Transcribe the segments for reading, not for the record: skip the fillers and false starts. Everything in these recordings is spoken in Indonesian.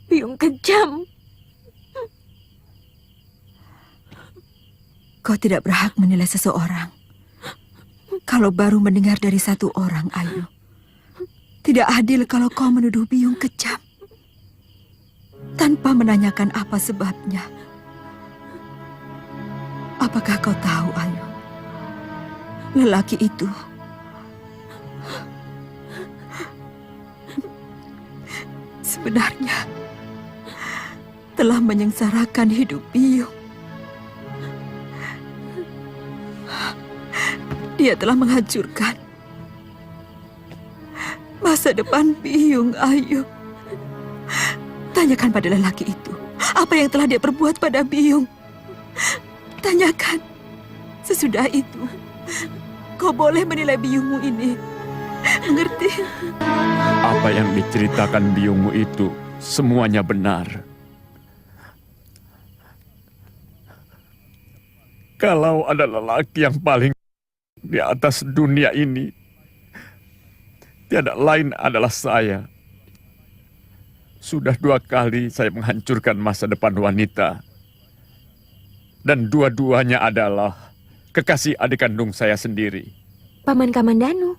Biung kejam. Kau tidak berhak menilai seseorang kalau baru mendengar dari satu orang, Ayu. Tidak adil kalau kau menuduh Biung kejam tanpa menanyakan apa sebabnya. Apakah kau tahu, Ayu? Lelaki itu sebenarnya telah menyengsarakan hidup Biung. Dia telah menghancurkan masa depan Biung, Ayu. Tanyakan pada lelaki itu apa yang telah dia perbuat pada Biung. Tanyakan. Sesudah itu, kau boleh menilai Biungmu ini. Mengerti? Apa yang diceritakan Biungmu itu semuanya benar. Kalau ada lelaki yang paling di atas dunia ini, tiada lain adalah saya. Sudah 2 kali saya menghancurkan masa depan wanita. Dan dua-duanya adalah kekasih adik kandung saya sendiri. Paman Kamandanu.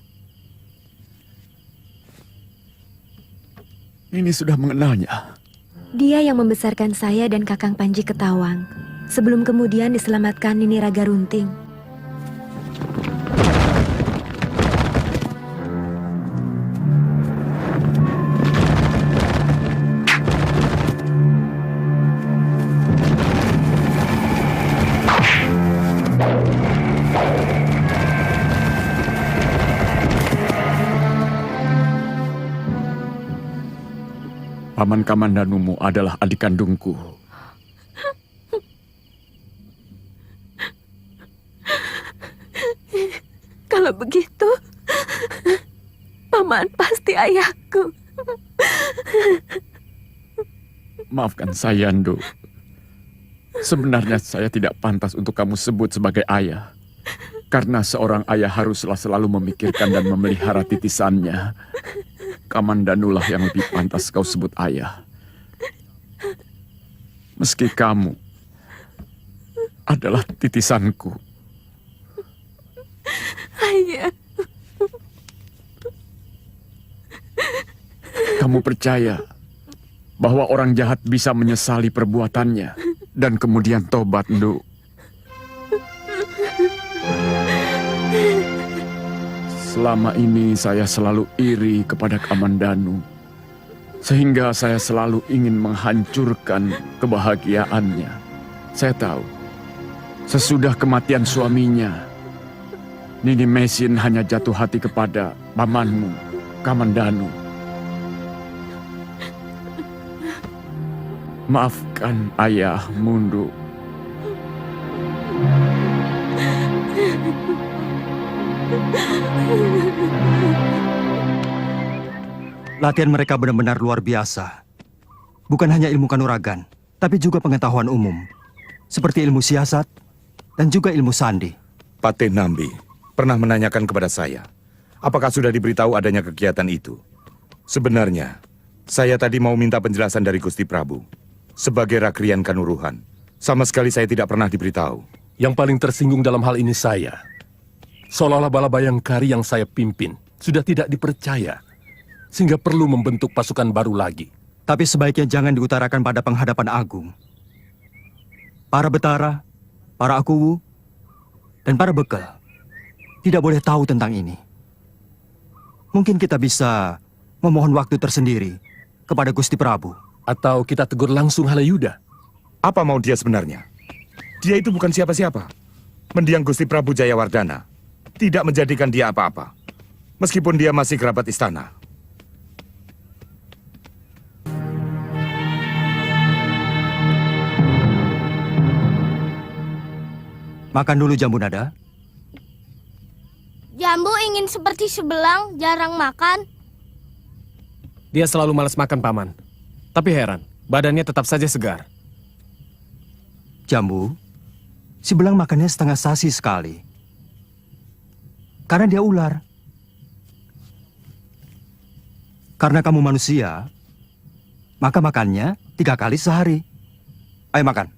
Ini sudah mengenalnya. Dia yang membesarkan saya dan Kakang Panji Ketawang. Sebelum kemudian diselamatkan Nini Raga Runting. Paman Kamandanumu adalah adik kandungku. Kalau begitu, Paman pasti ayahku. Maafkan saya, Nduk. Sebenarnya saya tidak pantas untuk kamu sebut sebagai ayah. Karena seorang ayah haruslah selalu memikirkan dan memelihara titisannya. Kamandanulah yang lebih pantas kau sebut ayah. Meski kamu adalah titisanku. Ayah. Kamu percaya bahwa orang jahat bisa menyesali perbuatannya dan kemudian tobat, Nduk? Selama ini saya selalu iri kepada Kamandanu, sehingga saya selalu ingin menghancurkan kebahagiaannya. Saya tahu, sesudah kematian suaminya, Nini Mesin hanya jatuh hati kepada pamanmu, Kamandanu. Maafkan ayahmu, Nduk. Latihan mereka benar-benar luar biasa. Bukan hanya ilmu kanuragan, tapi juga pengetahuan umum. Seperti ilmu siasat dan juga ilmu sandi. Patih Nambi pernah menanyakan kepada saya, apakah sudah diberitahu adanya kegiatan itu? Sebenarnya, Saya tadi mau minta penjelasan dari Gusti Prabu. Sebagai Rakrian Kanuruhan, sama sekali saya tidak pernah diberitahu. Yang paling tersinggung dalam hal ini saya. Seolah-olah bala bayangkari yang saya pimpin sudah tidak dipercaya, sehingga perlu membentuk pasukan baru lagi. Tapi sebaiknya jangan diutarakan pada penghadapan agung. Para Betara, para Akuwu, dan para Bekel tidak boleh tahu tentang ini. Mungkin kita bisa memohon waktu tersendiri kepada Gusti Prabu. Atau kita tegur langsung Halayuda. Apa mau dia sebenarnya? Dia itu bukan siapa-siapa. Mendiang Gusti Prabu Jayawardana tidak menjadikan dia apa-apa. Meskipun dia masih kerabat istana. Makan dulu Jambu Nada. Jambu ingin seperti Sebelang, jarang makan. Dia selalu malas makan, Paman. Tapi heran, badannya tetap saja segar. Jambu, si Belang makannya setengah sasi sekali. Karena dia ular. Karena kamu manusia, maka makannya 3 kali sehari. Ayo makan.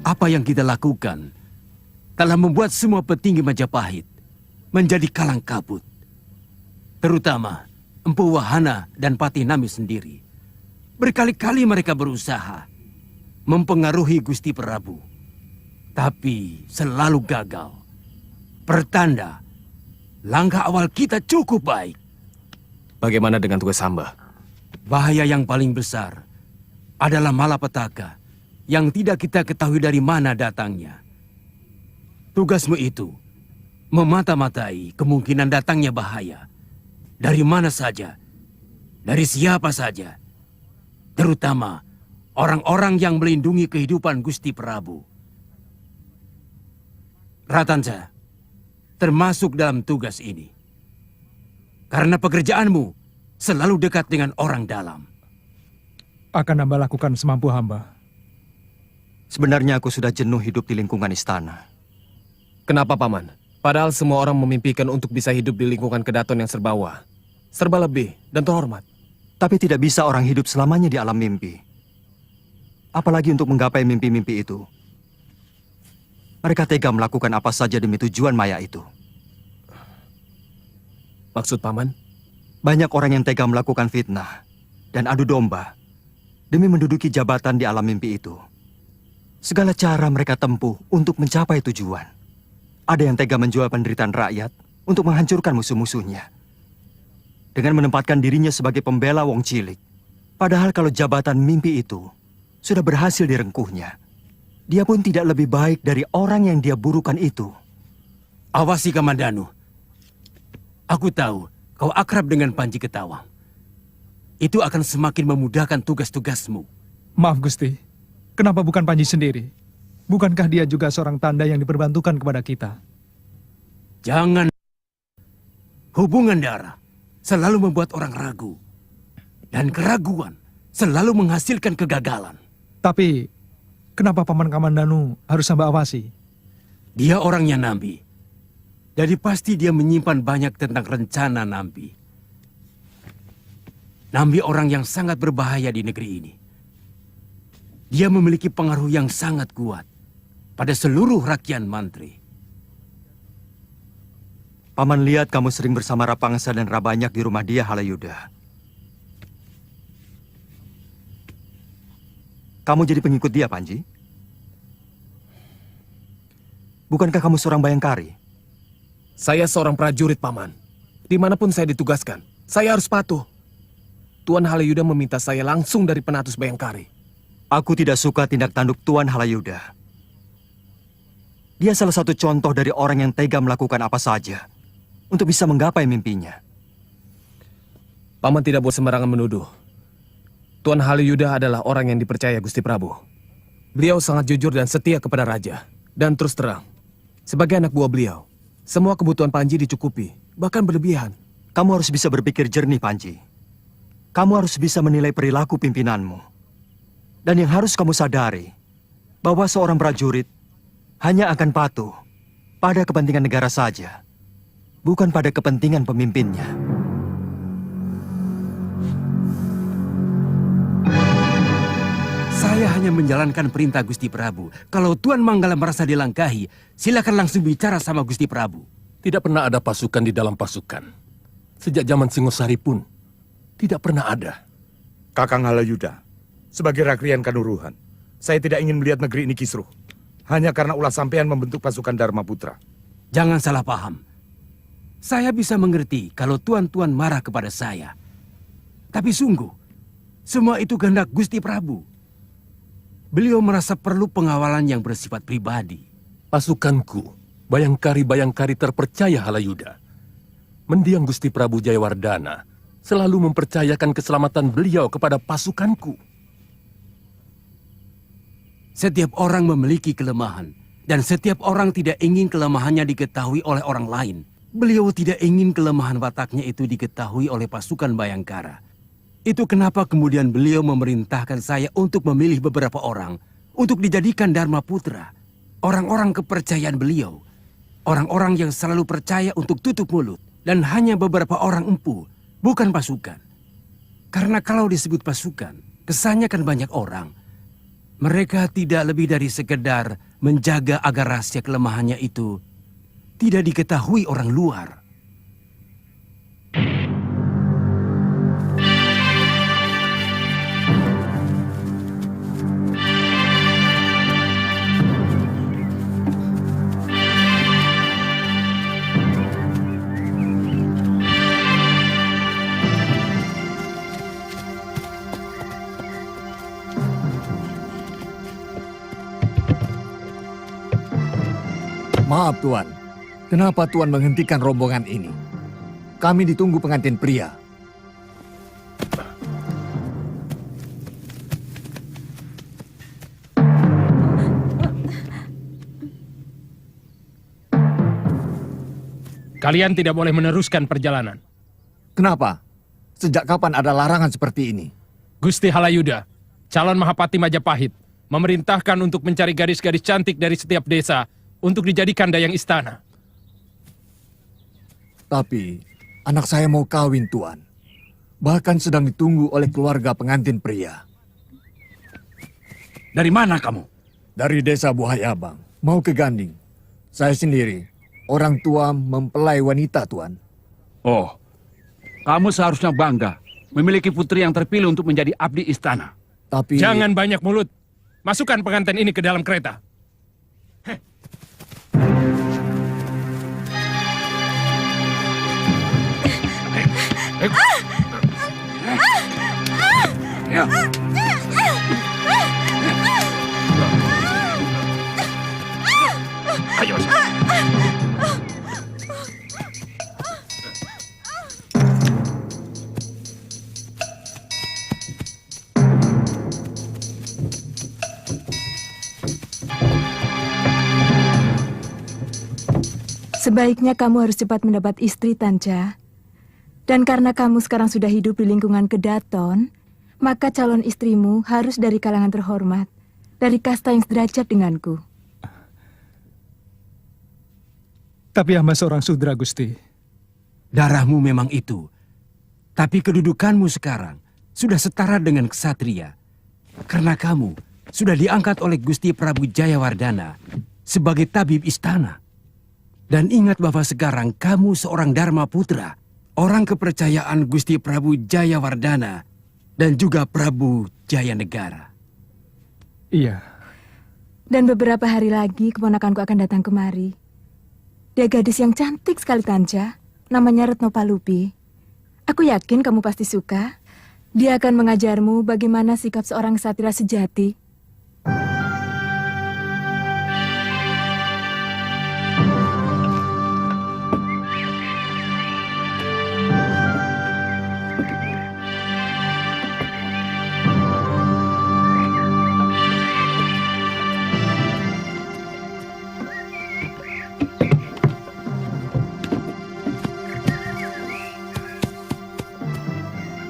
Apa yang kita lakukan telah membuat semua petinggi Majapahit menjadi kalang kabut. Terutama Empu Wahana dan Patih Nami sendiri. Berkali-kali mereka berusaha mempengaruhi Gusti Prabu. Tapi selalu gagal. Pertanda, langkah awal kita cukup baik. Bagaimana dengan tugas hamba? Bahaya yang paling besar adalah malapetaka yang tidak kita ketahui dari mana datangnya. Tugasmu itu memata-matai kemungkinan datangnya bahaya. Dari mana saja, dari siapa saja. Terutama orang-orang yang melindungi kehidupan Gusti Prabu. Ratansa termasuk dalam tugas ini. Karena pekerjaanmu selalu dekat dengan orang dalam. Akan hamba lakukan semampu hamba. Sebenarnya aku sudah jenuh hidup di lingkungan istana. Kenapa, Paman? Padahal semua orang memimpikan untuk bisa hidup di lingkungan kedaton yang serbawa. Serba lebih dan terhormat. Tapi tidak bisa orang hidup selamanya di alam mimpi. Apalagi untuk menggapai mimpi-mimpi itu. Mereka tega melakukan apa saja demi tujuan maya itu. Maksud Paman? Banyak orang yang tega melakukan fitnah dan adu domba demi menduduki jabatan di alam mimpi itu. Segala cara mereka tempuh untuk mencapai tujuan. Ada yang tega menjual penderitaan rakyat untuk menghancurkan musuh-musuhnya. Dengan menempatkan dirinya sebagai pembela wong cilik. Padahal kalau jabatan mimpi itu sudah berhasil direngkuhnya, dia pun tidak lebih baik dari orang yang dia burukan itu. Awasi Kamandanu. Aku tahu kau akrab dengan Panji Ketawang. Itu akan semakin memudahkan tugas-tugasmu. Maaf Gusti, kenapa bukan Panji sendiri? Bukankah dia juga seorang tanda yang diperbantukan kepada kita? Jangan. Hubungan darah selalu membuat orang ragu. Dan keraguan selalu menghasilkan kegagalan. Tapi, kenapa Paman Kamandanu harus hamba awasi? Dia orangnya Nambi. Jadi pasti dia menyimpan banyak tentang rencana Nambi. Nambi orang yang sangat berbahaya di negeri ini. Dia memiliki pengaruh yang sangat kuat pada seluruh rakyat mantri. Paman lihat kamu sering bersama Rapangsa dan Rabanyak di rumah dia, Halayuda. Kamu jadi pengikut dia, Panji? Bukankah kamu seorang bayangkari? Saya seorang prajurit, Paman. Dimanapun saya ditugaskan, saya harus patuh. Tuan Halayuda meminta saya langsung dari Penatus Bayangkari. Aku tidak suka tindak tanduk Tuan Halayuda. Dia salah satu contoh dari orang yang tega melakukan apa saja untuk bisa menggapai mimpinya. Paman tidak boleh sembarangan menuduh. Tuan Halayuda adalah orang yang dipercaya Gusti Prabu. Beliau sangat jujur dan setia kepada raja. Dan terus terang, sebagai anak buah beliau, semua kebutuhan Panji dicukupi, bahkan berlebihan. Kamu harus bisa berpikir jernih, Panji. kamu harus bisa menilai perilaku pimpinanmu. Dan yang harus kamu sadari, bahwa seorang prajurit hanya akan patuh pada kepentingan negara saja, bukan pada kepentingan pemimpinnya. Saya hanya menjalankan perintah Gusti Prabu. Kalau Tuan Manggala merasa dilangkahi, silakan langsung bicara sama Gusti Prabu. Tidak pernah ada pasukan di dalam pasukan. Sejak zaman Singosari pun, tidak pernah ada. Kakang Halayuda, sebagai Rakrian Kanuruhan, saya tidak ingin melihat negeri ini kisruh. Hanya karena ulah sampean membentuk pasukan Dharma Putra. Jangan salah paham. Saya bisa mengerti kalau tuan-tuan marah kepada saya. Tapi sungguh, semua itu kehendak Gusti Prabu. Beliau merasa perlu pengawalan yang bersifat pribadi. Pasukanku, bayangkari-bayangkari terpercaya Halayuda. Mendiang Gusti Prabu Jayawardana selalu mempercayakan keselamatan beliau kepada pasukanku. Setiap orang memiliki kelemahan, dan setiap orang tidak ingin kelemahannya diketahui oleh orang lain. Beliau tidak ingin kelemahan wataknya itu diketahui oleh pasukan Bayangkara. Itu kenapa kemudian beliau memerintahkan saya untuk memilih beberapa orang untuk dijadikan Dharma Putra. Orang-orang kepercayaan beliau. Orang-orang yang selalu percaya untuk tutup mulut. Dan hanya beberapa orang empu, bukan pasukan. Karena kalau disebut pasukan, kesannya kan banyak orang. Mereka tidak lebih dari sekedar menjaga agar rahasia kelemahannya itu tidak diketahui orang luar. Maaf Tuan, kenapa Tuan menghentikan rombongan ini? Kami ditunggu pengantin pria. Kalian tidak boleh meneruskan perjalanan. Kenapa? Sejak kapan ada larangan seperti ini? Gusti Halayuda, calon Mahapati Majapahit, memerintahkan untuk mencari gadis-gadis cantik dari setiap desa untuk dijadikan dayang istana. Tapi, anak saya mau kawin, Tuan. Bahkan sedang ditunggu oleh keluarga pengantin pria. Dari mana kamu? Dari desa Buhayabang, mau ke Ganding. Saya sendiri, orang tua mempelai wanita, Tuan. Oh, kamu seharusnya bangga memiliki putri yang terpilih untuk menjadi abdi istana. Tapi... Jangan banyak mulut. Masukkan pengantin ini ke dalam kereta. Ayo. Sebaiknya kamu harus cepat mendapat istri, Tanja. Dan karena kamu sekarang sudah hidup di lingkungan Kedaton, maka calon istrimu harus dari kalangan terhormat, dari kasta yang sederajat denganku. Tapi hamba seorang sudra, Gusti. Darahmu memang itu. Tapi kedudukanmu sekarang sudah setara dengan ksatria. Karena kamu sudah diangkat oleh Gusti Prabu Jayawardana sebagai tabib istana. Dan ingat bahwa sekarang kamu seorang Dharma Putra, orang kepercayaan Gusti Prabu Jayawardana dan juga Prabu Jayanegara. Iya. Dan beberapa hari lagi keponakanku akan datang kemari. Dia gadis yang cantik sekali, Tanja. Namanya Retno Palupi. Aku yakin kamu pasti suka. Dia akan mengajarmu bagaimana sikap seorang ksatria sejati.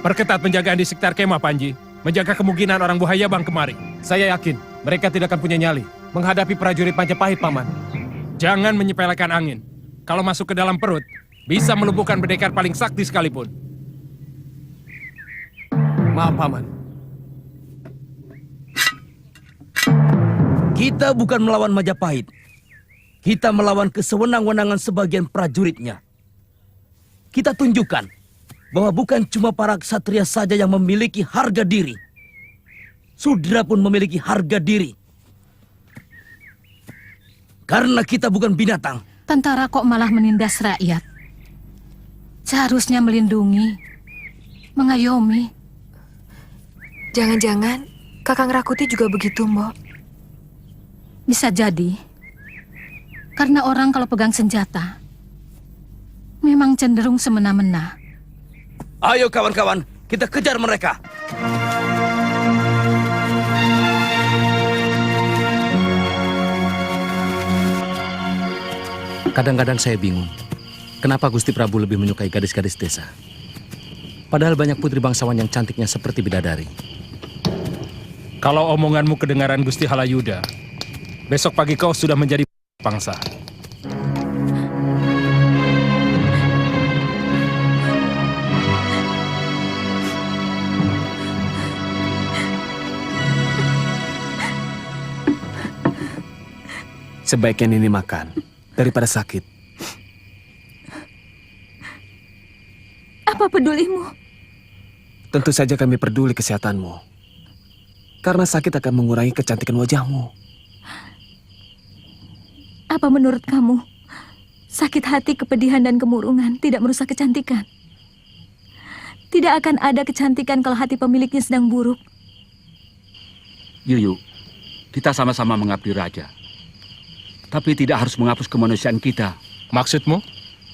Perketat penjagaan di sekitar kemah, Panji. Menjaga kemungkinan orang Buhayabang kemari. Saya yakin mereka tidak akan punya nyali menghadapi prajurit Majapahit, Paman. Jangan menyepelekan angin. Kalau masuk ke dalam perut, bisa melumpuhkan pendekar paling sakti sekalipun. Maaf, Paman. Kita bukan melawan Majapahit. Kita melawan kesewenang-wenangan sebagian prajuritnya. Kita tunjukkan bahwa bukan cuma para ksatria saja yang memiliki harga diri. Sudra pun memiliki harga diri. Karena kita bukan binatang. Tentara kok malah menindas rakyat? Seharusnya melindungi, mengayomi. Jangan-jangan Kakang Rakuti juga begitu, Mbok. Bisa jadi. Karena orang kalau pegang senjata, memang cenderung semena-mena. Ayo kawan-kawan, kita kejar mereka. Kadang-kadang saya bingung, kenapa Gusti Prabu lebih menyukai gadis-gadis desa. Padahal banyak putri bangsawan yang cantiknya seperti bidadari. Kalau omonganmu kedengaran Gusti Halayuda, besok pagi kau sudah menjadi bangsa. Sebaiknya Nini makan daripada sakit. Apa pedulimu? Tentu saja kami peduli kesehatanmu. Karena sakit akan mengurangi kecantikan wajahmu. Apa menurut kamu, sakit hati, kepedihan, dan kemurungan tidak merusak kecantikan? Tidak akan ada kecantikan kalau hati pemiliknya sedang buruk. Yuyu, kita sama-sama mengabdi raja. Tapi tidak harus menghapus kemanusiaan kita. Maksudmu?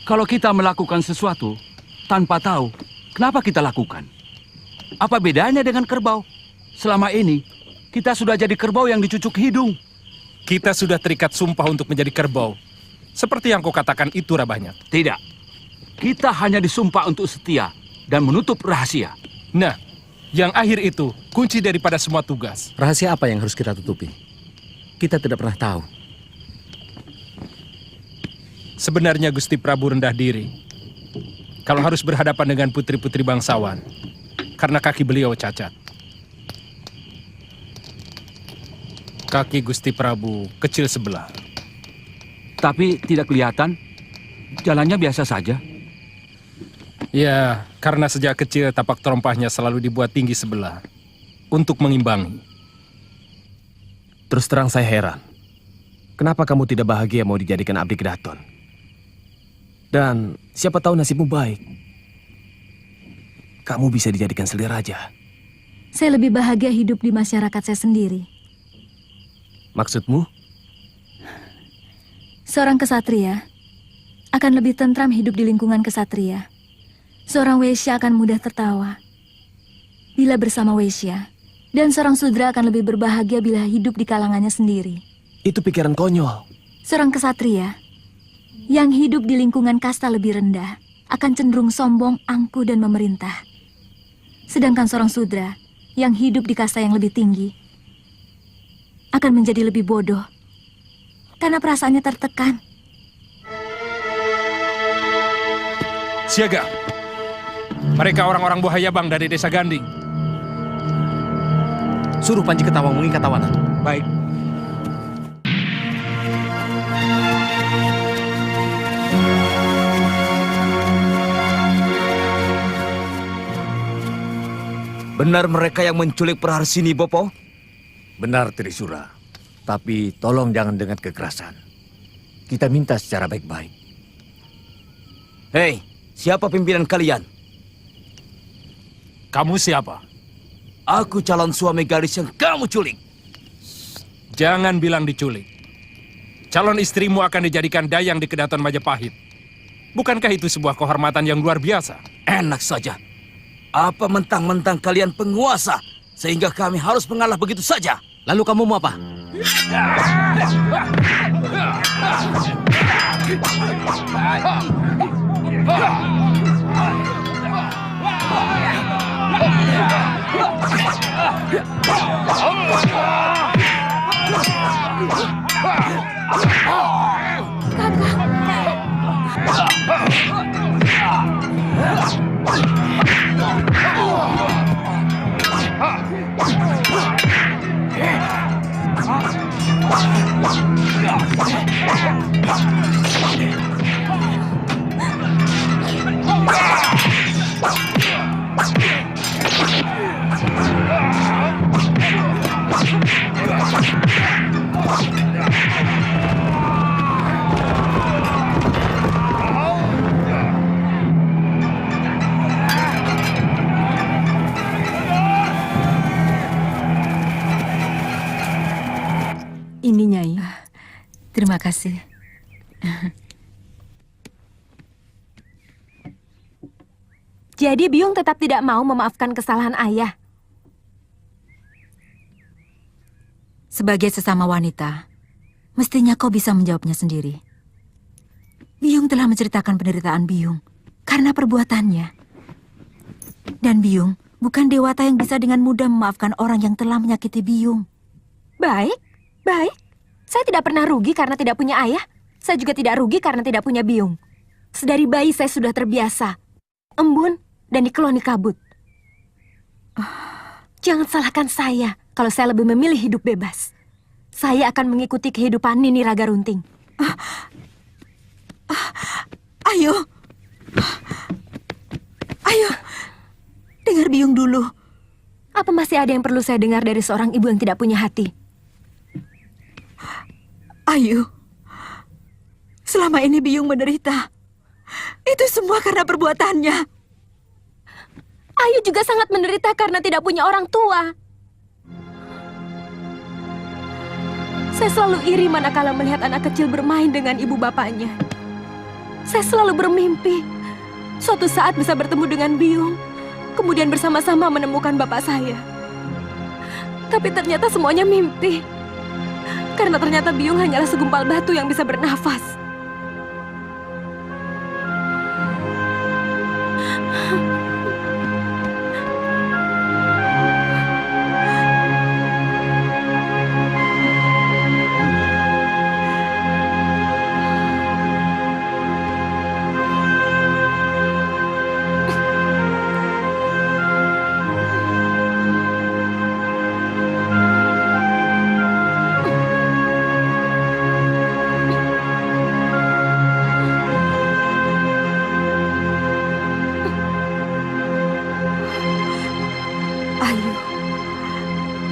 Kalau kita melakukan sesuatu tanpa tahu, kenapa kita lakukan? Apa bedanya dengan kerbau? Selama ini, kita sudah jadi kerbau yang dicucuk hidung. Kita sudah terikat sumpah untuk menjadi kerbau. Seperti yang kau katakan itu, Rabahnya. Tidak. Kita hanya disumpah untuk setia dan menutup rahasia. Nah, yang akhir itu kunci daripada semua tugas. Rahasia apa yang harus kita tutupi? Kita tidak pernah tahu. Sebenarnya Gusti Prabu rendah diri kalau harus berhadapan dengan putri-putri bangsawan karena kaki beliau cacat. Kaki Gusti Prabu kecil sebelah. Tapi tidak kelihatan. Jalannya biasa saja. Ya, karena sejak kecil tapak terompahnya selalu dibuat tinggi sebelah untuk mengimbangi. Terus terang saya heran. Kenapa kamu tidak bahagia mau dijadikan abdi Kedaton? Dan siapa tahu nasibmu baik. Kamu bisa dijadikan selir raja. Saya lebih bahagia hidup di masyarakat saya sendiri. Maksudmu? Seorang kesatria akan lebih tentram hidup di lingkungan kesatria. Seorang Wesya akan mudah tertawa bila bersama Wesya. Dan seorang Sudra akan lebih berbahagia bila hidup di kalangannya sendiri. Itu pikiran konyol. Seorang kesatria yang hidup di lingkungan kasta lebih rendah akan cenderung sombong, angkuh, dan memerintah. Sedangkan seorang Sudra yang hidup di kasta yang lebih tinggi akan menjadi lebih bodoh karena perasaannya tertekan. Siaga! Mereka orang-orang Buhayabang dari desa Ganding. Suruh Panji Ketawang mengikat tawanan. Baik. Benar mereka yang menculik Praharsini, Bopo? Benar, Trisura. Tapi tolong jangan dengan kekerasan. Kita minta secara baik-baik. Hei, siapa pimpinan kalian? Kamu siapa? Aku calon suami gadis yang kamu culik. Jangan bilang diculik. Calon istrimu akan dijadikan dayang di Kedaton Majapahit. Bukankah itu sebuah kehormatan yang luar biasa? Enak saja. Apa mentang-mentang kalian penguasa sehingga kami harus mengalah begitu saja? Lalu kamu mau apa? Ini Nyai. Terima kasih. Jadi Byung tetap tidak mau memaafkan kesalahan ayah. Sebagai sesama wanita, mestinya kau bisa menjawabnya sendiri. Byung telah menceritakan penderitaan Byung karena perbuatannya. Dan Byung bukan dewata yang bisa dengan mudah memaafkan orang yang telah menyakiti Byung. Baik, baik. Saya tidak pernah rugi karena tidak punya ayah. Saya juga tidak rugi karena tidak punya Byung. Sedari bayi saya sudah terbiasa. Embun dan dikeloni kabut. Jangan salahkan saya kalau saya lebih memilih hidup bebas. Saya akan mengikuti kehidupan Nini Raga Runting. Ayo. Ayo. Dengar Byung dulu. Apa masih ada yang perlu saya dengar dari seorang ibu yang tidak punya hati? Ayu, selama ini Byung menderita. Itu semua karena perbuatannya. Ayu juga sangat menderita karena tidak punya orang tua. Saya selalu iri manakala melihat anak kecil bermain dengan ibu bapaknya. Saya selalu bermimpi suatu saat bisa bertemu dengan Byung, kemudian bersama-sama menemukan bapak saya. Tapi ternyata semuanya mimpi. Karena ternyata Byung hanyalah segumpal batu yang bisa bernafas.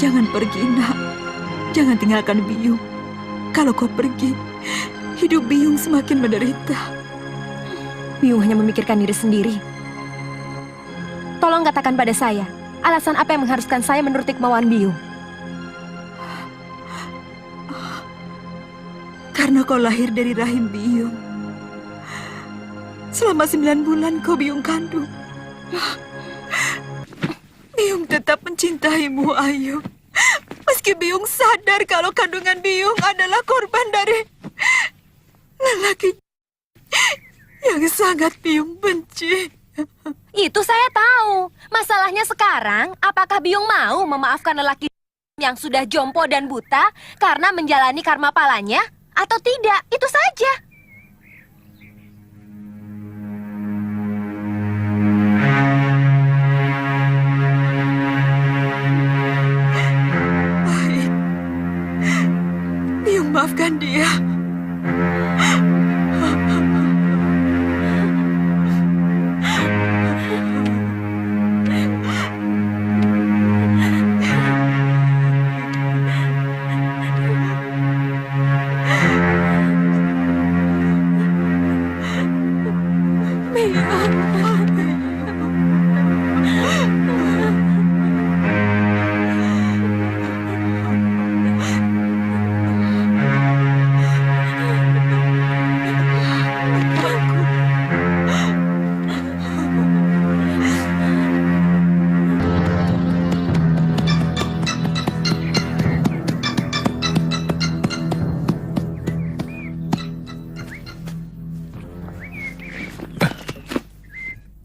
Jangan pergi, nak. Jangan tinggalkan Byung. Kalau kau pergi, hidup Byung semakin menderita. Byung hanya memikirkan diri sendiri. Tolong katakan pada saya, alasan apa yang mengharuskan saya menuruti kemauan Byung? Karena kau lahir dari rahim Byung. Selama 9 bulan kau Byung kandung. Byung tetap mencintaimu, Ayu. Meski Byung sadar kalau kandungan Byung adalah korban dari lelaki yang sangat Byung benci. Itu saya tahu. Masalahnya sekarang, apakah Byung mau memaafkan lelaki yang sudah jompo dan buta karena menjalani karma palanya atau tidak? Itu saja. Maafkan dia.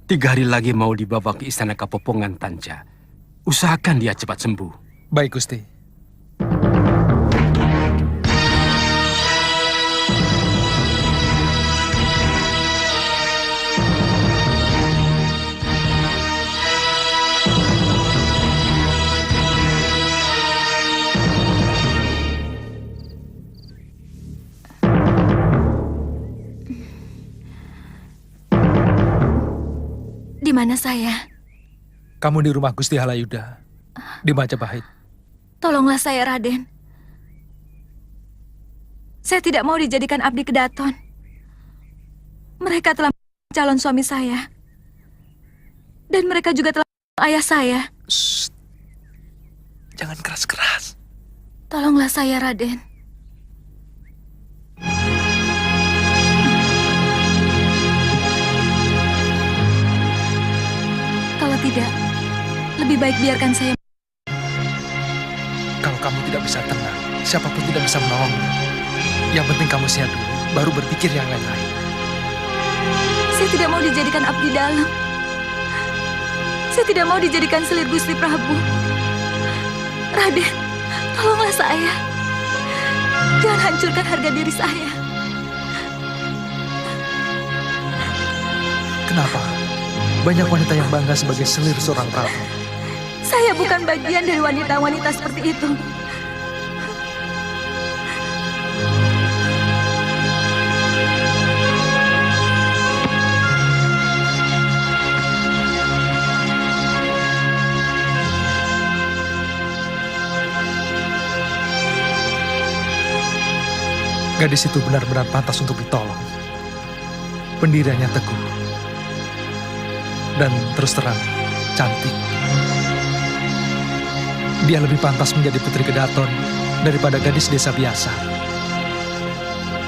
Tiga hari lagi mau dibawa ke istana Kapopongan, Tanja. Usahakan dia cepat sembuh. Baik, Gusti. Di mana saya? Kamu di rumah Gusti Halayuda, di Majapahit. Tolonglah saya, Raden. Saya tidak mau dijadikan abdi kedaton. Mereka telah calon suami saya. Dan mereka juga telah ayah saya. Shh. Jangan keras-keras. Tolonglah saya, Raden. Kalau tidak, lebih baik biarkan saya. Kalau kamu tidak bisa tenang, siapapun tidak bisa menolongmu. Yang penting kamu sehat dulu, baru berpikir yang lain-lain. Saya tidak mau dijadikan abdi dalam. Saya tidak mau dijadikan selir Gusti Prabu. Raden, tolonglah saya. Jangan hancurkan harga diri saya. Kenapa? Banyak wanita yang bangga sebagai selir seorang prabu. Saya bukan bagian dari wanita-wanita seperti itu. Gadis itu benar-benar pantas untuk ditolong. Pendiriannya teguh. Dan terus terang, cantik. Dia lebih pantas menjadi putri kedaton daripada gadis desa biasa.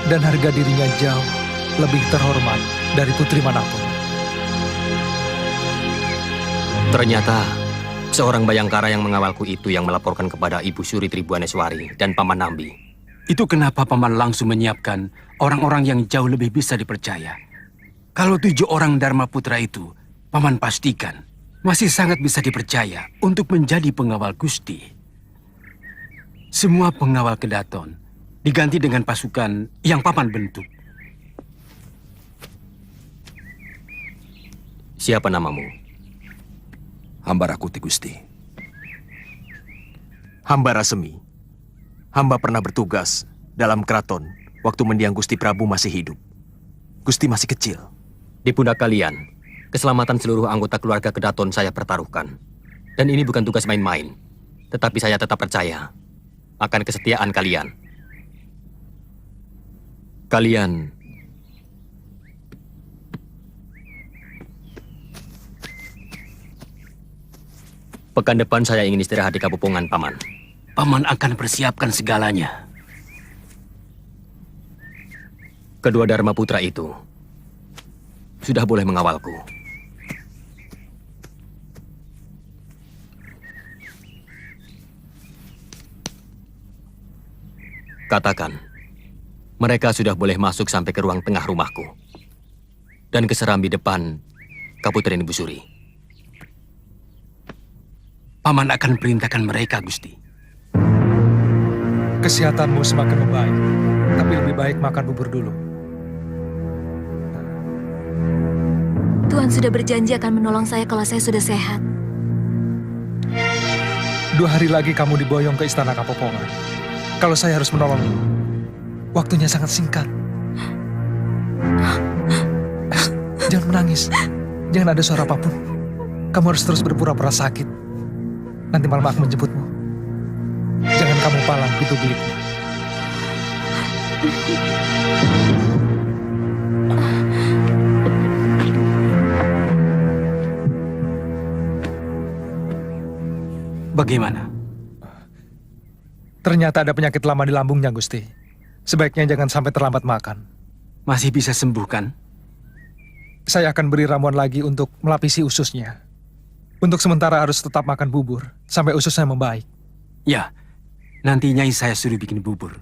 Dan harga dirinya jauh lebih terhormat dari putri manapun. Ternyata, seorang Bayangkara yang mengawalku itu yang melaporkan kepada Ibu Suri Tribuaneswari dan Paman Nambi. Itu kenapa Paman langsung menyiapkan orang-orang yang jauh lebih bisa dipercaya. Kalau 7 orang Dharma Putra itu, Paman pastikan masih sangat bisa dipercaya untuk menjadi pengawal Gusti. Semua pengawal kedaton diganti dengan pasukan yang Paman bentuk. Siapa namamu? Hamba Rakuti, Gusti. Hamba Rasemi. Hamba pernah bertugas dalam keraton waktu mendiang Gusti Prabu masih hidup. Gusti masih kecil. Di pundak kalian, keselamatan seluruh anggota keluarga kedaton saya pertaruhkan. Dan ini bukan tugas main-main. Tetapi saya tetap percaya akan kesetiaan kalian. Kalian pekan depan saya ingin istirahat di Kabupongan, Paman. Paman akan persiapkan segalanya. Kedua Dharma Putra itu sudah boleh mengawalku. Katakan, mereka sudah boleh masuk sampai ke ruang tengah rumahku dan ke serambi depan Kaputren Ibu Suri. Paman akan perintahkan mereka, Gusti. Kesehatanmu semakin membaik, tapi lebih baik makan bubur dulu. Tuhan sudah berjanji akan menolong saya kalau saya sudah sehat. 2 hari lagi kamu diboyong ke Istana Kapopongan. Kalau saya harus menolongmu, waktunya sangat singkat. Jangan menangis, jangan ada suara apapun. Kamu harus terus berpura-pura sakit. Nanti malam aku menjemputmu. Jangan kamu palang pintu bilikmu. Bagaimana? Ternyata ada penyakit lama di lambungnya, Gusti. Sebaiknya jangan sampai terlambat makan. Masih bisa sembuh, kan? Saya akan beri ramuan lagi untuk melapisi ususnya. Untuk sementara harus tetap makan bubur, sampai ususnya membaik. Ya, nanti Nyai saya suruh bikin bubur.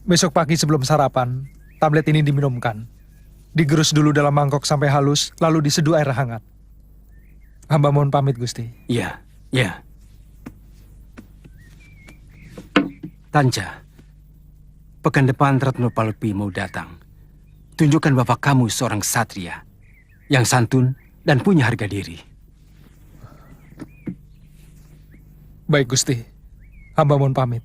Besok pagi sebelum sarapan, tablet ini diminumkan. Digerus dulu dalam mangkok sampai halus, lalu diseduh air hangat. Hamba mohon pamit, Gusti. Iya, iya. Tanja, pekan depan Retno Palupi mau datang. Tunjukkan bapak kamu seorang satria yang santun dan punya harga diri. Baik, Gusti. Hamba mohon pamit.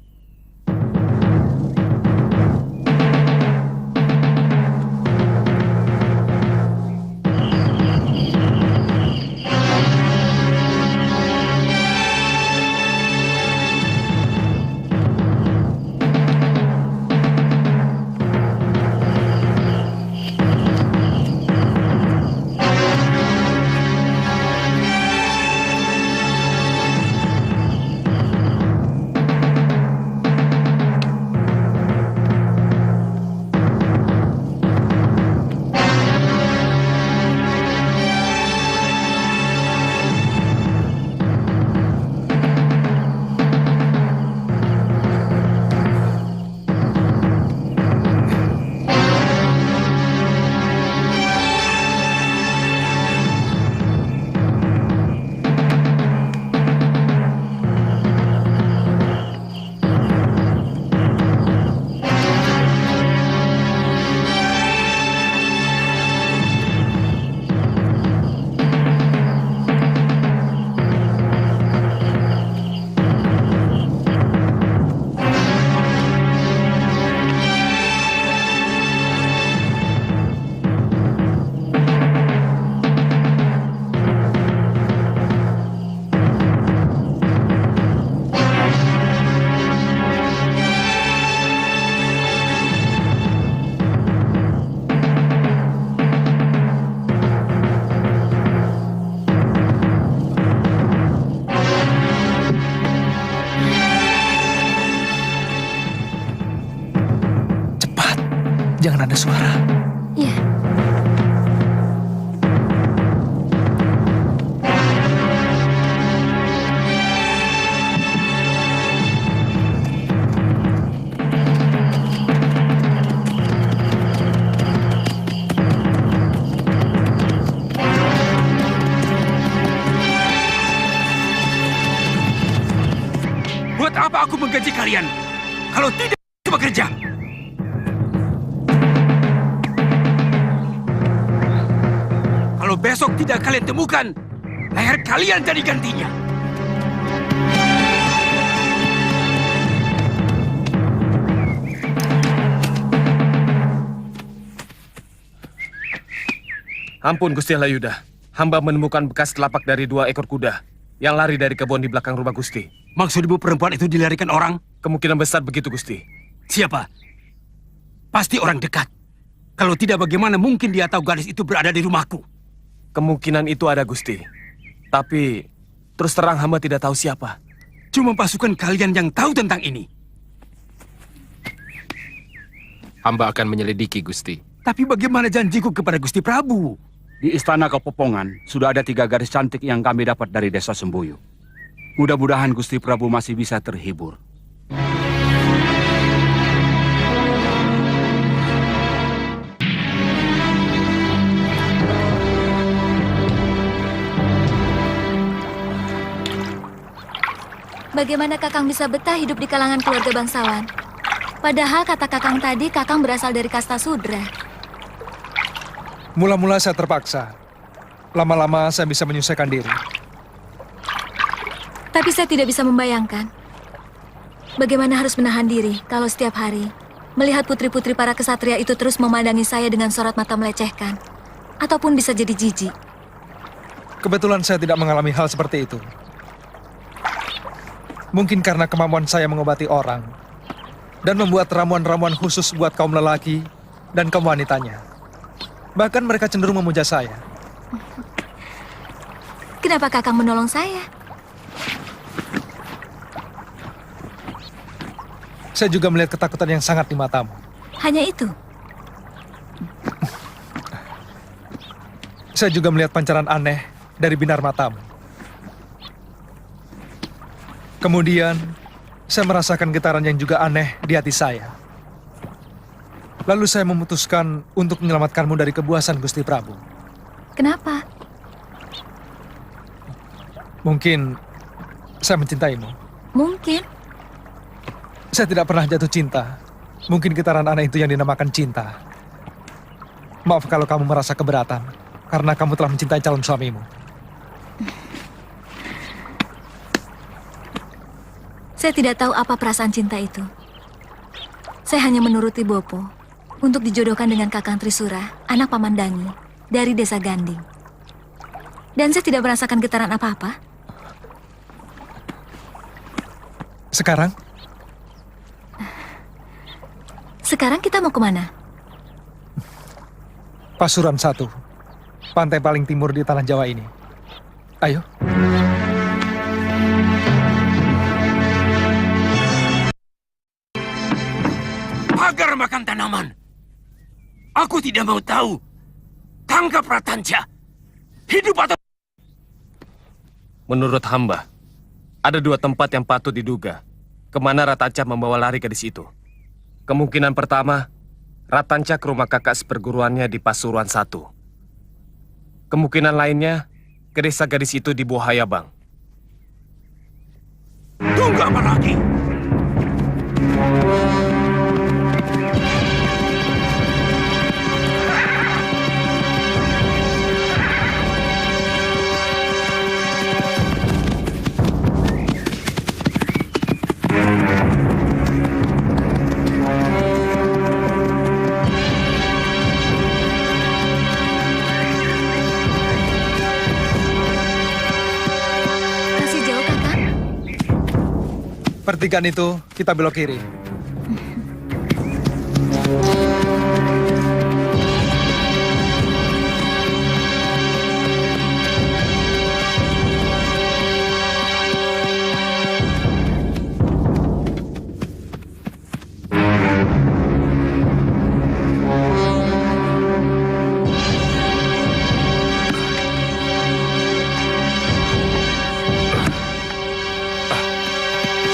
Jangan ada suara. Iya. Buat apa aku menggaji kalian kalau tidak bekerja? Kalau besok tidak kalian temukan, leher kalian jadi gantinya. Ampun Gusti Halayuda, hamba menemukan bekas telapak dari 2 ekor kuda yang lari dari kebun di belakang rumah Gusti. Maksud ibu perempuan itu dilarikan orang? Kemungkinan besar begitu Gusti. Siapa? Pasti orang dekat. Kalau tidak, bagaimana mungkin dia tahu gadis itu berada di rumahku? Kemungkinan itu ada Gusti. Tapi terus terang hamba tidak tahu siapa. Cuma pasukan kalian yang tahu tentang ini. Hamba akan menyelidiki Gusti. Tapi bagaimana janjiku kepada Gusti Prabu? Di Istana Kepopongan sudah ada 3 gadis cantik yang kami dapat dari desa Semboyo. Mudah-mudahan Gusti Prabu masih bisa terhibur. Bagaimana Kakang bisa betah hidup di kalangan keluarga bangsawan? Padahal kata Kakang tadi, Kakang berasal dari kasta sudra. Mula-mula saya terpaksa. Lama-lama saya bisa menyesuaikan diri. Tapi saya tidak bisa membayangkan bagaimana harus menahan diri kalau setiap hari melihat putri-putri para kesatria itu terus memandangi saya dengan sorot mata melecehkan. Ataupun bisa jadi jijik. Kebetulan saya tidak mengalami hal seperti itu. Mungkin karena kemampuan saya mengobati orang dan membuat ramuan-ramuan khusus buat kaum lelaki dan kaum wanitanya. Bahkan mereka cenderung memuja saya. Kenapa Kakang menolong saya? Saya juga melihat ketakutan yang sangat di matamu. Hanya itu? Saya juga melihat pancaran aneh dari binar matamu. Kemudian, saya merasakan getaran yang juga aneh di hati saya. Lalu saya memutuskan untuk menyelamatkanmu dari kebuasan Gusti Prabu. Kenapa? Mungkin saya mencintaimu. Mungkin. Saya tidak pernah jatuh cinta. Mungkin getaran aneh itu yang dinamakan cinta. Maaf kalau kamu merasa keberatan, karena kamu telah mencintai calon suamimu. Saya tidak tahu apa perasaan cinta itu. Saya hanya menuruti Bopo untuk dijodohkan dengan Kakang Trisura, anak Paman Dangi, dari desa Ganding. Dan saya tidak merasakan getaran apa-apa. Sekarang? Sekarang kita mau kemana? Pasuruan 1, pantai paling timur di tanah Jawa ini. Ayo. Agar makan tanaman. Aku tidak mau tahu. Tangkap Ratanja. Hidup atau... Menurut hamba, ada 2 tempat yang patut diduga kemana Ratanca membawa lari gadis itu. Kemungkinan pertama, Ratanca ke rumah kakak seperguruannya di Pasuruan 1. Kemungkinan lainnya, ke desa gadis itu di Bohayabang. Tunggu apa lagi? Pertigaan itu, kita belok kiri.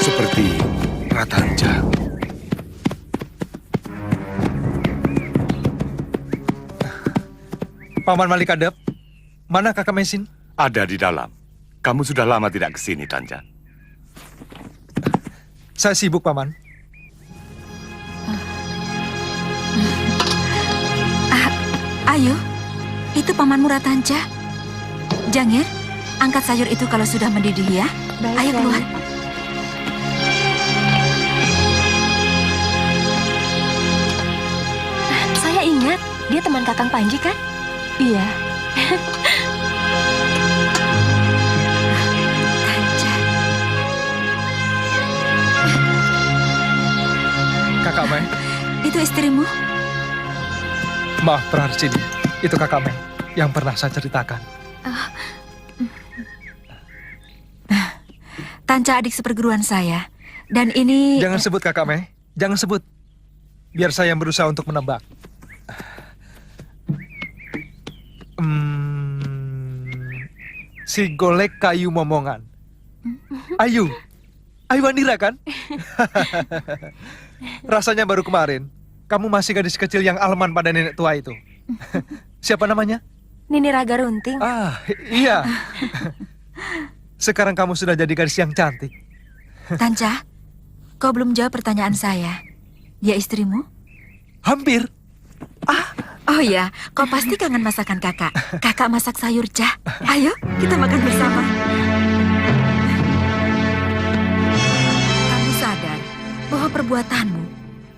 Seperti Ratanca. Paman Malikadep, mana kakak Mesin? Ada di dalam. Kamu sudah lama tidak ke sini, Tanja. Saya sibuk, Paman. Ayo, itu pamanmu Ratanca. Jangir, angkat sayur itu kalau sudah mendidih ya. Baik, Ayo keluar. Saya ingat, dia teman Kakang Panji kan? Iya. Kakak Mei. Itu istrimu? Maaf, Praharsini. Itu kakak Mei yang pernah saya ceritakan. Tanca adik seperguruan saya. Dan ini... Jangan sebut kakak Mei. Jangan sebut. Biar saya yang berusaha untuk menebak. Si golek kayu momongan. Ayu. Ayu Wanira kan? Rasanya baru kemarin. Kamu masih gadis kecil yang alman pada nenek tua itu. Siapa namanya? Nini Raga Runting. Ah, iya. Sekarang kamu sudah jadi gadis yang cantik. Tanca, kau belum jawab pertanyaan saya. Dia istrimu? Hampir. Oh ya, kau pasti kangen masakan kakak. Kakak masak sayur jah. Ayo, kita makan bersama. Kamu sadar bahwa perbuatanmu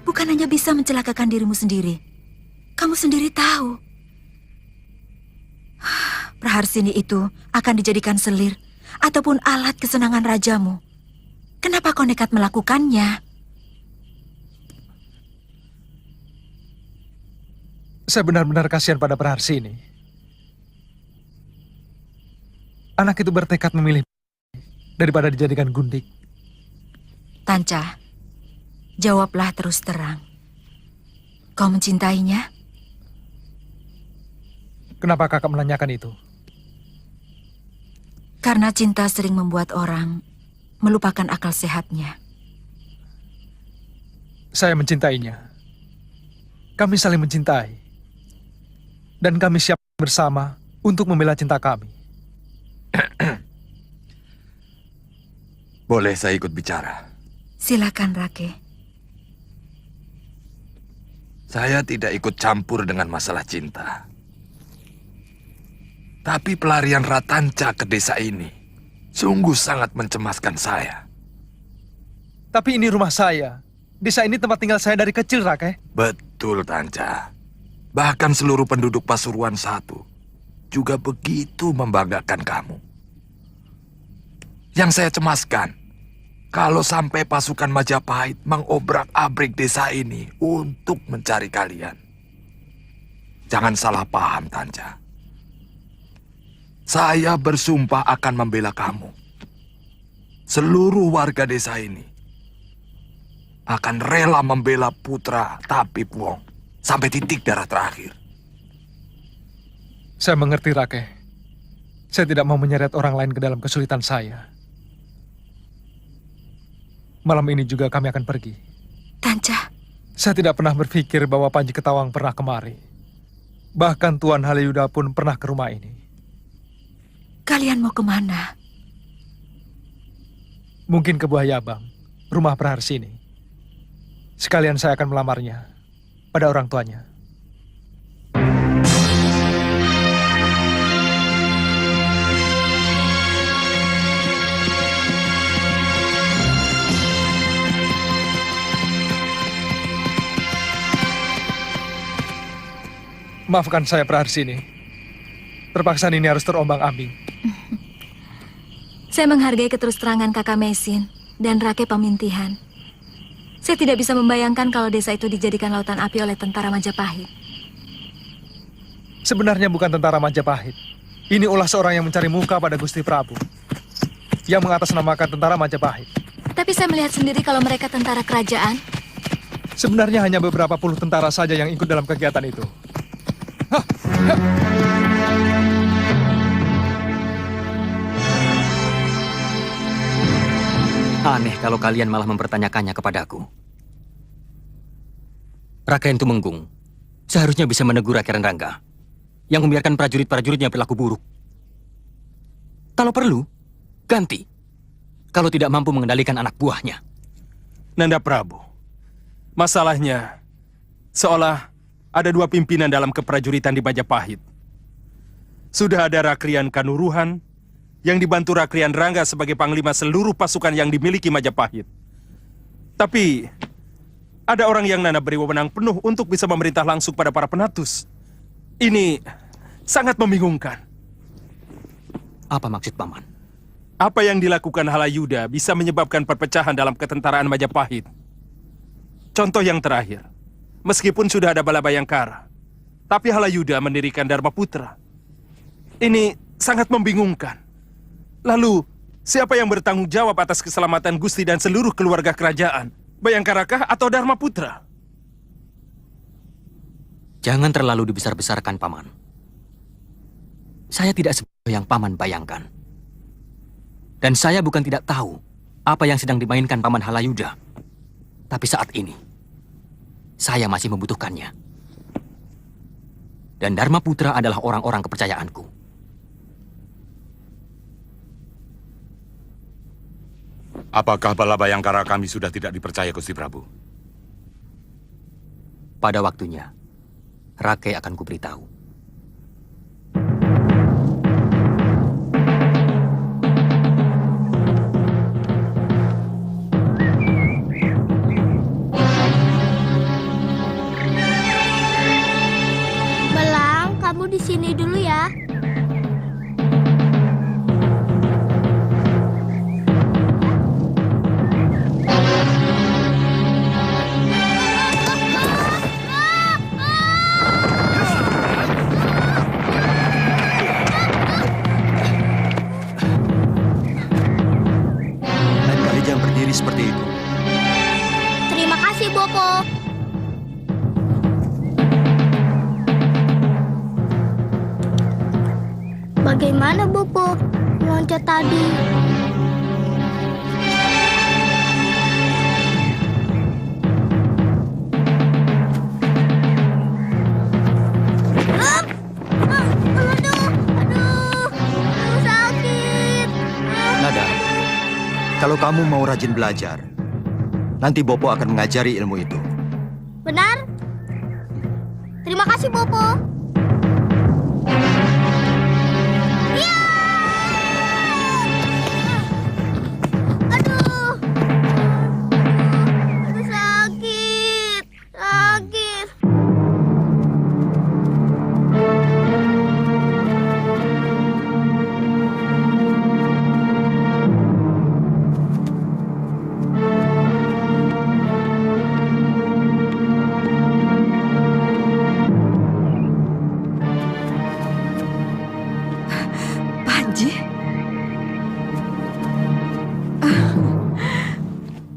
bukan hanya bisa mencelakakan dirimu sendiri. Kamu sendiri tahu. Praharsini itu akan dijadikan selir ataupun alat kesenangan rajamu. Kenapa kau nekat melakukannya? Saya benar-benar kasihan pada Praharsini. Anak itu bertekad memilih daripada dijadikan gundik. Tanca, jawablah terus terang. Kau mencintainya? Kenapa kakak menanyakan itu? Karena cinta sering membuat orang melupakan akal sehatnya. Saya mencintainya. Kami saling mencintai. Dan kami siap bersama untuk membela cinta kami. Boleh saya ikut bicara? Silakan, Rake. Saya tidak ikut campur dengan masalah cinta. Tapi pelarian Ratanca ke desa ini sungguh sangat mencemaskan saya. Tapi ini rumah saya. Desa ini tempat tinggal saya dari kecil, Rake. Betul, Tanca. Bahkan seluruh penduduk Pasuruan I juga begitu membanggakan kamu. Yang saya cemaskan, kalau sampai pasukan Majapahit mengobrak-abrik desa ini untuk mencari kalian. Jangan salah paham, Tanca. Saya bersumpah akan membela kamu. Seluruh warga desa ini akan rela membela putra Tapip Wong sampai titik darah terakhir. Saya mengerti, Rake. Saya tidak mau menyeret orang lain ke dalam kesulitan saya. Malam ini juga kami akan pergi. Tanca. Saya tidak pernah berpikir bahwa Panji Ketawang pernah kemari. Bahkan Tuan Haliuda pun pernah ke rumah ini. Kalian mau kemana? Mungkin ke Buayabang, rumah Praharsini. Sekalian saya akan melamarnya pada orang tuanya. Maafkan saya, Praharsini. Terpaksa ini harus terombang-ambing. Saya menghargai keterus-terangan Kakak Mesin dan Rake Pamintihan. Saya tidak bisa membayangkan kalau desa itu dijadikan lautan api oleh tentara Majapahit. Sebenarnya bukan tentara Majapahit. Ini ulah seorang yang mencari muka pada Gusti Prabu. Yang mengatasnamakan tentara Majapahit. Tapi saya melihat sendiri kalau mereka tentara kerajaan. Sebenarnya hanya beberapa puluh tentara saja yang ikut dalam kegiatan itu. Aneh kalau kalian malah mempertanyakannya kepadaku. Raden Tumenggung seharusnya bisa menegur Raden Rangga yang membiarkan prajurit-prajuritnya berlaku buruk. Kalau perlu, ganti. Kalau tidak mampu mengendalikan anak buahnya. Nanda Prabu, masalahnya seolah ada dua pimpinan dalam keprajuritan di Majapahit. Sudah ada Rakrian Kanuruhan yang dibantu Rakrian Rangga sebagai panglima seluruh pasukan yang dimiliki Majapahit. Tapi ada orang yang Nanda beri wewenang penuh untuk bisa memerintah langsung pada para penatus. Ini sangat membingungkan. Apa maksud Paman? Apa yang dilakukan Halayuda bisa menyebabkan perpecahan dalam ketentaraan Majapahit. Contoh yang terakhir, meskipun sudah ada Bala Bayangkara, tapi Halayuda mendirikan Dharma Putra. Ini sangat membingungkan. Lalu, siapa yang bertanggung jawab atas keselamatan Gusti dan seluruh keluarga kerajaan? Bayangkarakah atau Dharma Putra? Jangan terlalu dibesar-besarkan, Paman. Saya tidak seperti yang Paman bayangkan. Dan saya bukan tidak tahu apa yang sedang dimainkan Paman Halayuda. Tapi saat ini, saya masih membutuhkannya. Dan Dharma Putra adalah orang-orang kepercayaanku. Apakah Bala Bayangkara kami sudah tidak dipercaya, Gusti Prabu? Pada waktunya, Rake akan kuberitahu. Belang, kamu di sini dulu ya. Seperti itu. Terima kasih, Bopo. Bagaimana, Bopo? Loncat tadi. kamu mau rajin belajar, nanti Bopo akan mengajari ilmu itu. Benar? Terima kasih, Bopo. Aduh, sakit. Panji?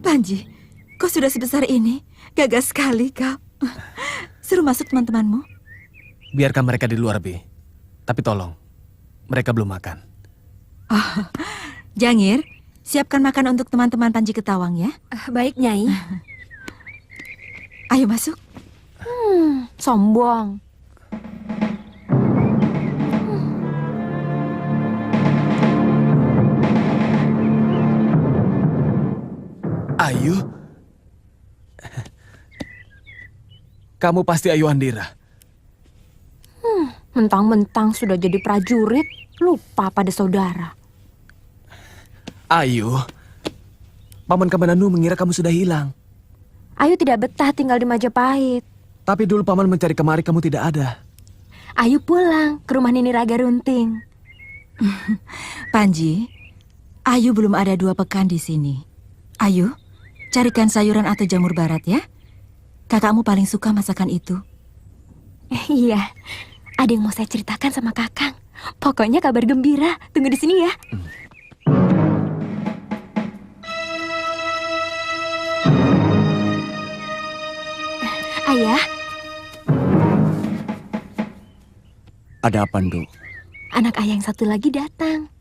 Panji, kau sudah sebesar ini. Gagah sekali kau. Suruh masuk teman-temanmu. Biarkan mereka di luar, Bi. Tapi tolong, mereka belum makan. Oh, Jangir, siapkan makan untuk teman-teman Panji Ketawang ya. Baik, Nyai. Ayo masuk. Sombong. Ayu? Kamu pasti Ayu Andira. Mentang-mentang sudah jadi prajurit, lupa pada saudara. Ayu, Paman Kamananu mengira kamu sudah hilang. Ayu tidak betah tinggal di Majapahit. Tapi dulu Paman mencari kemari kamu tidak ada. Ayu pulang ke rumah Nini Raga Runting. Panji, Ayu belum ada 2 pekan di sini. Ayu, carikan sayuran atau jamur barat ya. Kakakmu paling suka masakan itu. Iya, ada yang mau saya ceritakan sama Kakang. Pokoknya kabar gembira. Tunggu di sini ya. Ayah, Ada apa, Nduk? anak ayah yang satu lagi datang.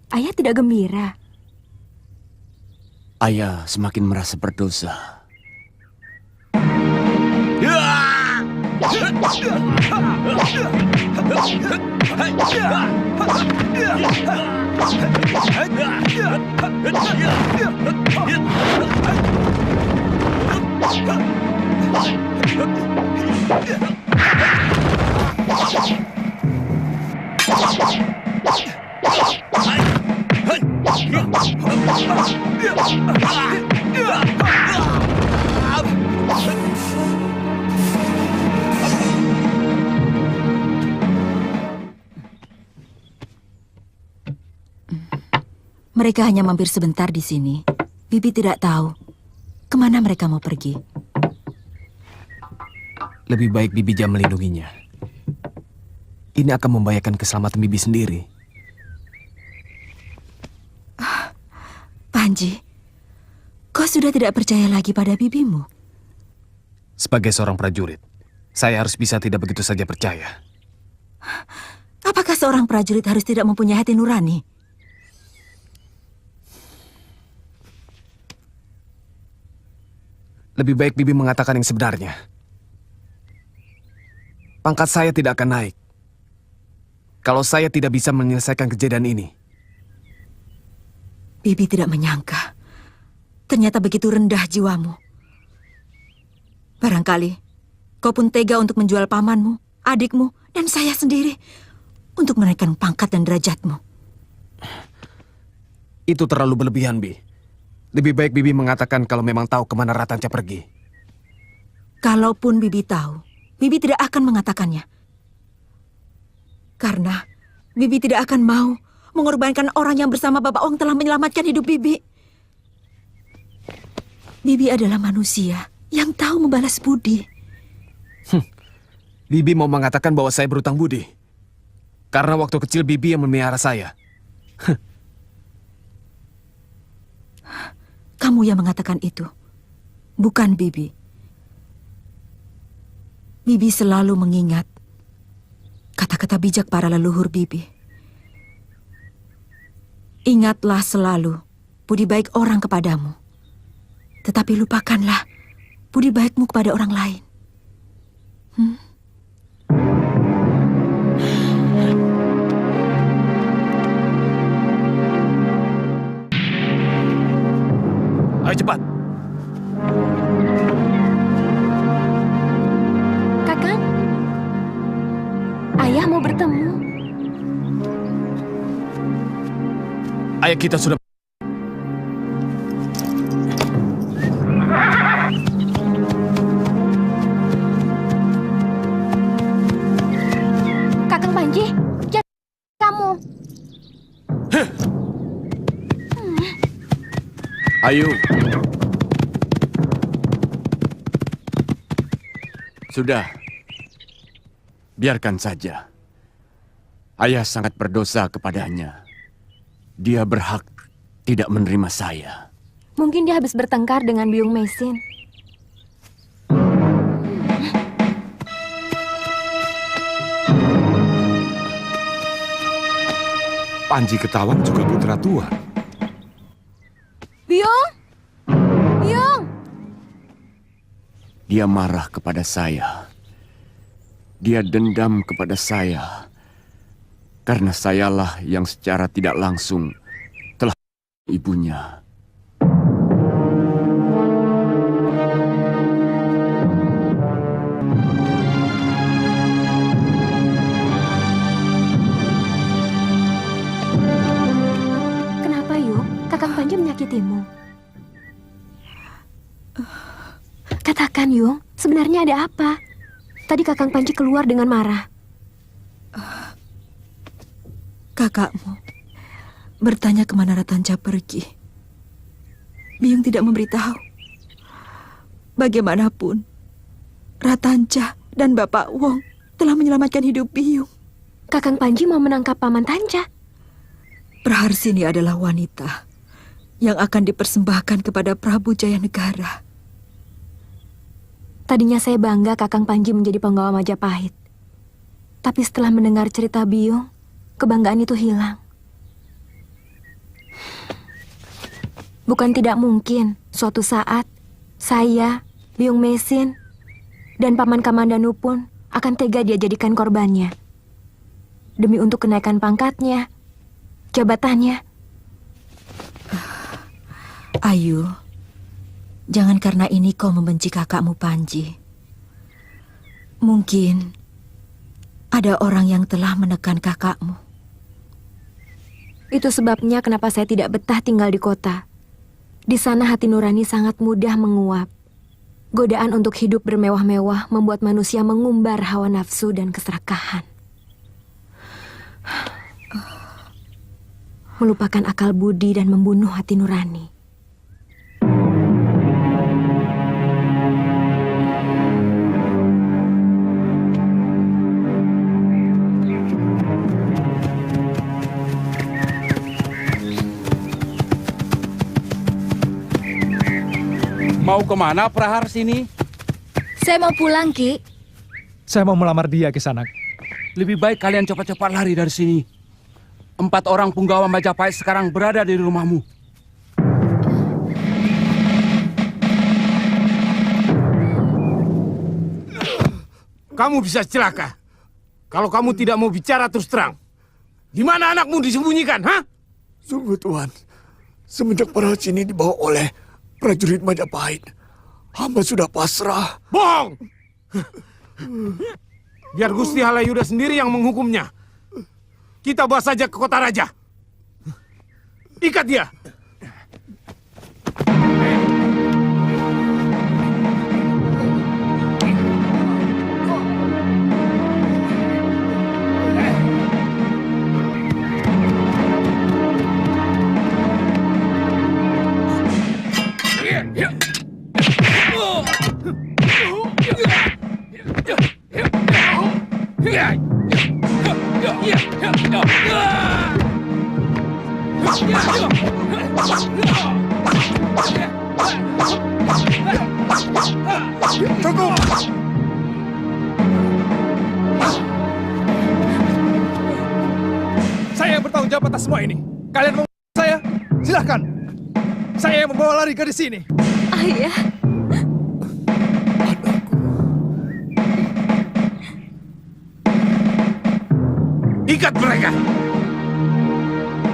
Ayah tidak gembira. Ayah semakin merasa berdosa. Mereka hanya mampir sebentar di sini. Bibi tidak tahu kemana mereka mau pergi. Lebih baik Bibi jangan melindunginya. Ini akan membahayakan keselamatan Bibi sendiri. Panji, kau sudah tidak percaya lagi pada bibimu? Sebagai seorang prajurit, saya harus bisa tidak begitu saja percaya. Apakah seorang prajurit harus tidak mempunyai hati nurani? Lebih baik Bibi mengatakan yang sebenarnya. Pangkat saya tidak akan naik kalau saya tidak bisa menyelesaikan kejadian ini. Bibi tidak menyangka. Ternyata begitu rendah jiwamu. Barangkali kau pun tega untuk menjual pamanmu, adikmu, dan saya sendiri untuk menaikkan pangkat dan derajatmu. Itu terlalu berlebihan, Bi. Lebih baik Bibi mengatakan kalau memang tahu kemana Ratanca pergi. Kalaupun Bibi tahu, Bibi tidak akan mengatakannya. Karena Bibi tidak akan mau mengorbankan orang yang bersama Bapak Ong telah menyelamatkan hidup Bibi. Bibi adalah manusia yang tahu membalas budi. Bibi mau mengatakan bahwa saya berutang budi. Karena waktu kecil Bibi yang memelihara saya. Kamu yang mengatakan itu, bukan Bibi. Bibi selalu mengingat kata-kata bijak para leluhur Bibi. Ingatlah selalu budi baik orang kepadamu. Tetapi lupakanlah budi baikmu kepada orang lain. cepat. Kakang, ayah mau bertemu. Ayah kita sudah... Kakang Panji, jangan kamu. Ayo. Sudah. Biarkan saja. Ayah sangat berdosa kepadanya. Dia berhak tidak menerima saya. Mungkin dia habis bertengkar dengan Biung Mesin. Panji Ketawang juga putra Tuan. Biung! Biung! Dia marah kepada saya. Dia dendam kepada saya. Karena sayalah yang secara tidak langsung telah ibunya. Kenapa, Yung? Kakang Panji menyakitimu? Katakan, Yung, sebenarnya ada apa? Tadi Kakang Panji keluar dengan marah. Kakakmu bertanya kemana Ratanja pergi. Biung tidak memberitahu. Bagaimanapun, Ratanja dan Bapak Wong telah menyelamatkan hidup Biung. Kakang Panji mau menangkap Paman Tanja. Praharsini adalah wanita yang akan dipersembahkan kepada Prabu Jayanegara. Tadinya saya bangga Kakang Panji menjadi penggawa Majapahit. Tapi setelah mendengar cerita Biung, kebanggaan itu hilang. Bukan tidak mungkin suatu saat saya, Biung Mesin, dan Paman Kamandanu pun akan tega dia jadikan korbannya. Demi untuk kenaikan pangkatnya, jabatannya. Ayu, jangan karena ini kau membenci kakakmu Panji. Mungkin ada orang yang telah menekan kakakmu. Itu sebabnya kenapa saya tidak betah tinggal di kota. Di sana hati nurani sangat mudah menguap. Godaan untuk hidup bermewah-mewah membuat manusia mengumbar hawa nafsu dan keserakahan. Melupakan akal budi dan membunuh hati nurani. Mau kemana Praharsini? Saya mau pulang, Ki. Saya mau melamar dia, Kisanak. Lebih baik kalian cepat-cepat lari dari sini. 4 orang punggawa Majapahit sekarang berada di rumahmu. Kamu bisa celaka. Kalau kamu tidak mau bicara terus terang. Di mana anakmu disembunyikan, ha? Sungguh, Tuan. Semenjak Praharsini dibawa oleh prajurit Majapahit, hamba sudah pasrah. Bohong! Biar Gusti Halayuda sendiri yang menghukumnya. Kita bawa saja ke kota raja. Ikat dia. Cukup! Saya yang bertanggung jawab atas semua ini. Kalian mau saya? Silahkan. Saya yang membawa lari gadis ini. Ayah. Ikat mereka.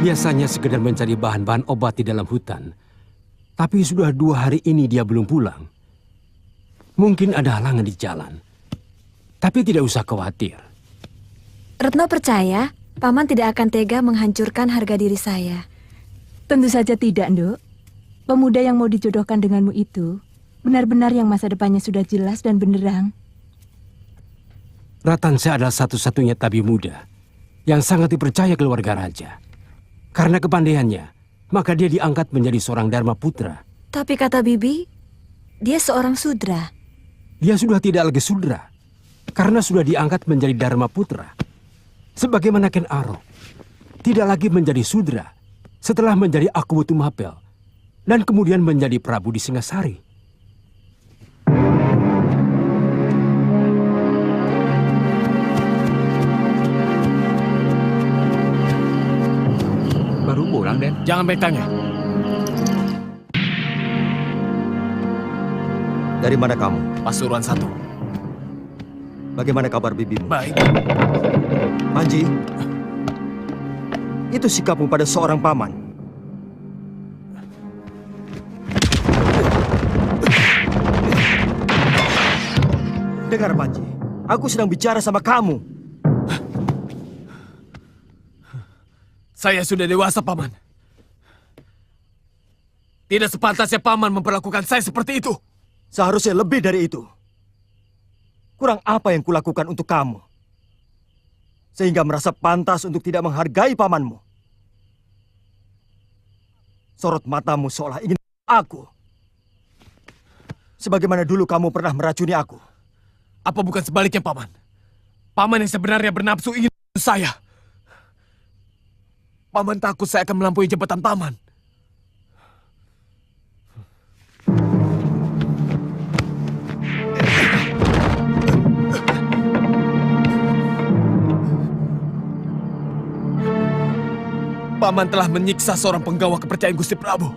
Biasanya sekedar mencari bahan-bahan obat di dalam hutan Tapi sudah 2 hari ini dia belum pulang. Mungkin ada halangan di jalan. Tapi tidak usah khawatir. Retno percaya Paman tidak akan tega menghancurkan harga diri saya. Tentu saja tidak, Nduk. Pemuda yang mau dijodohkan denganmu itu benar-benar yang masa depannya sudah jelas dan benderang. Ratansa adalah satu-satunya tabib muda yang sangat dipercaya keluarga raja. Karena kepandaiannya, maka dia diangkat menjadi seorang Dharma Putra. Tapi kata Bibi, dia seorang sudra. Dia sudah tidak lagi sudra, karena sudah diangkat menjadi Dharma Putra. Sebagaimana Ken Arok, tidak lagi menjadi sudra setelah menjadi Akubutu Mapel, dan kemudian menjadi Prabu di Singasari. Baru pulang, Den. Jangan banyak tanya. Dari mana kamu? Pasuruan 1. Bagaimana kabar bibimu? Baik. Panji, itu sikapmu pada seorang paman. Dengar Panji, aku sedang bicara sama kamu. Saya sudah dewasa, Paman. Tidak sepantasnya Paman memperlakukan saya seperti itu. Seharusnya lebih dari itu. Kurang apa yang kulakukan untuk kamu? Sehingga merasa pantas untuk tidak menghargai pamanmu. Sorot matamu seolah ingin aku. Sebagaimana dulu kamu pernah meracuni aku. Apa bukan sebaliknya, Paman? Paman yang sebenarnya bernafsu ingin membunuh saya. Paman takut saya akan melampaui jabatan Paman. Paman telah menyiksa seorang penggawa kepercayaan Gusti Prabu.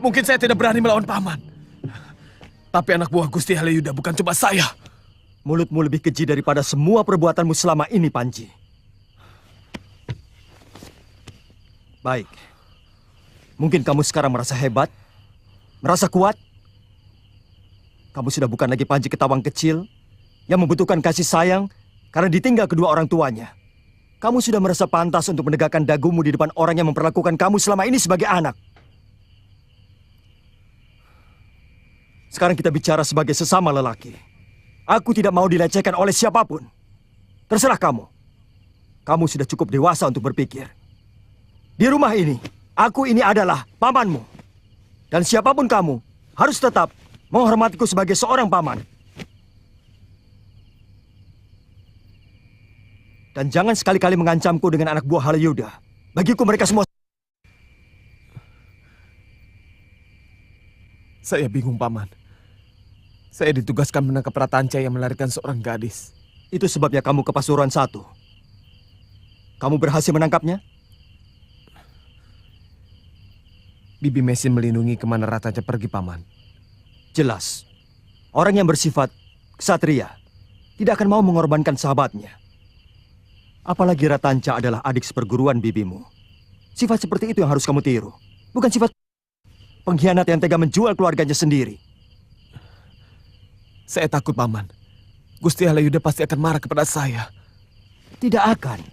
Mungkin saya tidak berani melawan Paman. Tapi anak buah Gusti Halayuda bukan cuma saya. Mulutmu lebih keji daripada semua perbuatanmu selama ini, Panji. Baik. Mungkin kamu sekarang merasa hebat, merasa kuat. Kamu sudah bukan lagi Panji Ketawang kecil yang membutuhkan kasih sayang karena ditinggal kedua orang tuanya. Kamu sudah merasa pantas untuk menegakkan dagumu di depan orang yang memperlakukan kamu selama ini sebagai anak. Sekarang kita bicara sebagai sesama lelaki. Aku tidak mau dilecehkan oleh siapapun. Terserah kamu. Kamu sudah cukup dewasa untuk berpikir. Di rumah ini, aku ini adalah pamanmu. Dan siapapun kamu, harus tetap menghormatiku sebagai seorang paman. Dan jangan sekali-kali mengancamku dengan anak buah Halayuda. Bagiku mereka semua... Saya bingung, Paman. Saya ditugaskan menangkap Ratanca yang melarikan seorang gadis. Itu sebabnya kamu ke Pasuruan 1. Kamu berhasil menangkapnya? Bibi Mesin melindungi kemana Ratanca pergi, Paman. Jelas. Orang yang bersifat ksatria tidak akan mau mengorbankan sahabatnya. Apalagi Ratanca adalah adik seperguruan bibimu. Sifat seperti itu yang harus kamu tiru. Bukan sifat pengkhianat yang tega menjual keluarganya sendiri. Saya takut, Paman. Gusti Halayuda pasti akan marah kepada saya. Tidak akan.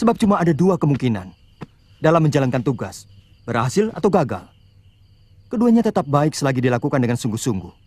Sebab cuma ada 2 kemungkinan dalam menjalankan tugas. Berhasil atau gagal. Keduanya tetap baik selagi dilakukan dengan sungguh-sungguh.